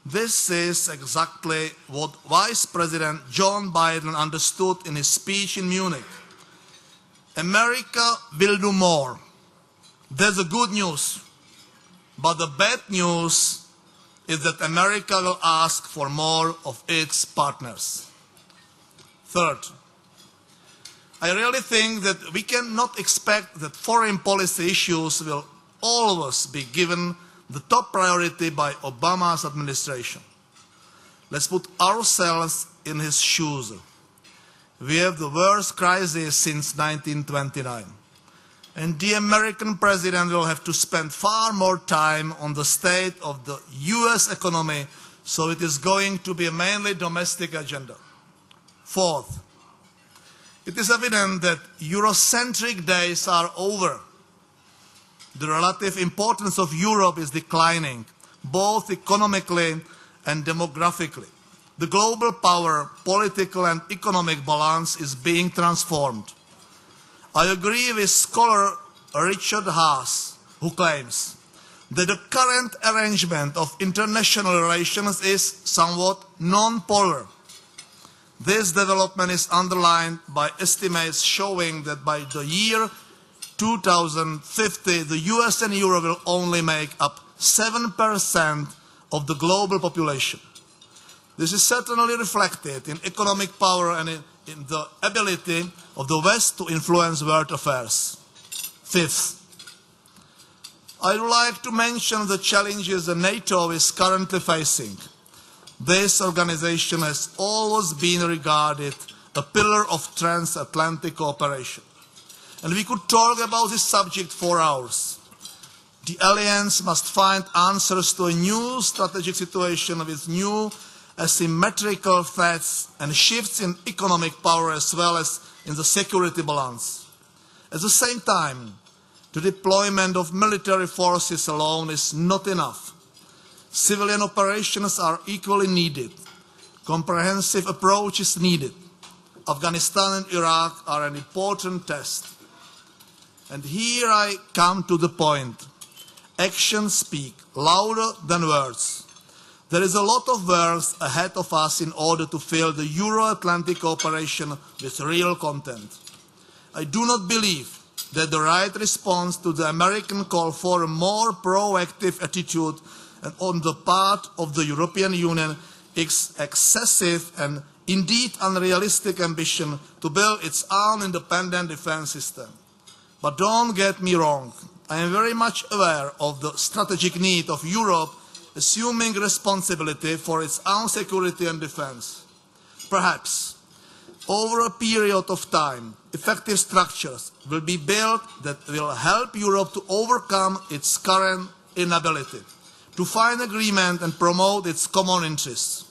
This is exactly what Vice President John Biden understood in his speech in Munich. America will do more. That's the good news. But the bad news is that America will ask for more of its partners. Third, I really think that we cannot expect that foreign policy issues will always be given the top priority by Obama's administration. Let's put ourselves in his shoes. We have the worst crisis since 1929. And the American president will have to spend far more time on the state of the US economy, so it is going to be a mainly domestic agenda. Fourth, it is evident that Eurocentric days are over. The relative importance of Europe is declining, both economically and demographically. The global power, political and economic balance is being transformed. I agree with scholar Richard Haas, who claims that the current arrangement of international relations is somewhat non-polar. This development is underlined by estimates showing that by the year 2050, the US and Europe will only make up 7% of the global population. This is certainly reflected in economic power and in the ability of the West to influence world affairs. Fifth, I would like to mention the challenges that NATO is currently facing. This organization has always been regarded a pillar of transatlantic cooperation. And we could talk about this subject for hours. The alliance must find answers to a new strategic situation with new asymmetrical threats and shifts in economic power as well as in the security balance. At the same time, the deployment of military forces alone is not enough. Civilian operations are equally needed. Comprehensive approach is needed. Afghanistan and Iraq are an important test. And here I come to the point. Actions speak louder than words. There is a lot of work ahead of us in order to fill the Euro-Atlantic cooperation with real content. I do not believe that the right response to the American call for a more proactive attitude on the part of the European Union is excessive and indeed unrealistic ambition to build its own independent defense system. But don't get me wrong, I am very much aware of the strategic need of Europe assuming responsibility for its own security and defense. Perhaps, over a period of time, effective structures will be built that will help Europe to overcome its current inability, to find agreement and promote its common interests.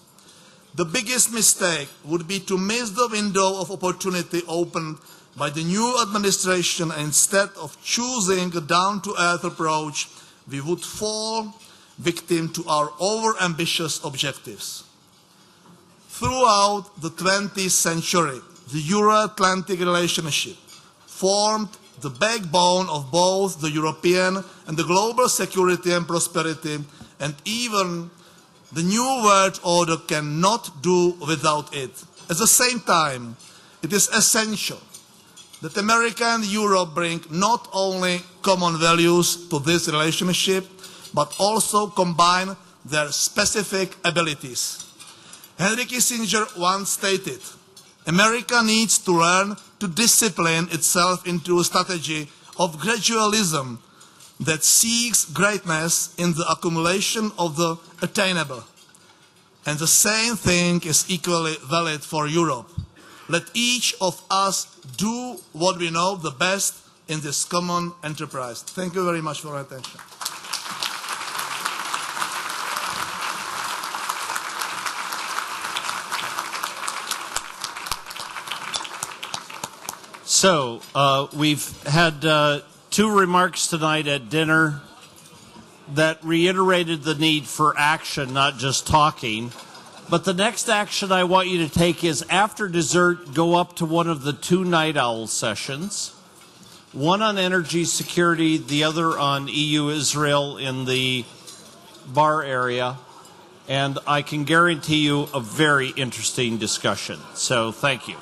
The biggest mistake would be to miss the window of opportunity opened by the new administration, and instead of choosing a down-to-earth approach, we would fall victim to our over-ambitious objectives. Throughout the 20th century, the Euro-Atlantic relationship formed the backbone of both the European and the global security and prosperity, and even the new world order cannot do without it. At the same time, it is essential that America and Europe bring not only common values to this relationship, but also combine their specific abilities. Henry Kissinger once stated, America needs to learn to discipline itself into a strategy of gradualism that seeks greatness in the accumulation of the attainable. And the same thing is equally valid for Europe. Let each of us do what we know the best in this common enterprise. Thank you very much for your attention. So we've had two remarks tonight at dinner that reiterated the need for action, not just talking. But the next action I want you to take is after dessert, go up to one of the two night owl sessions, one on energy security, the other on EU-Israel in the bar area. and I can guarantee you a very interesting discussion. So thank you.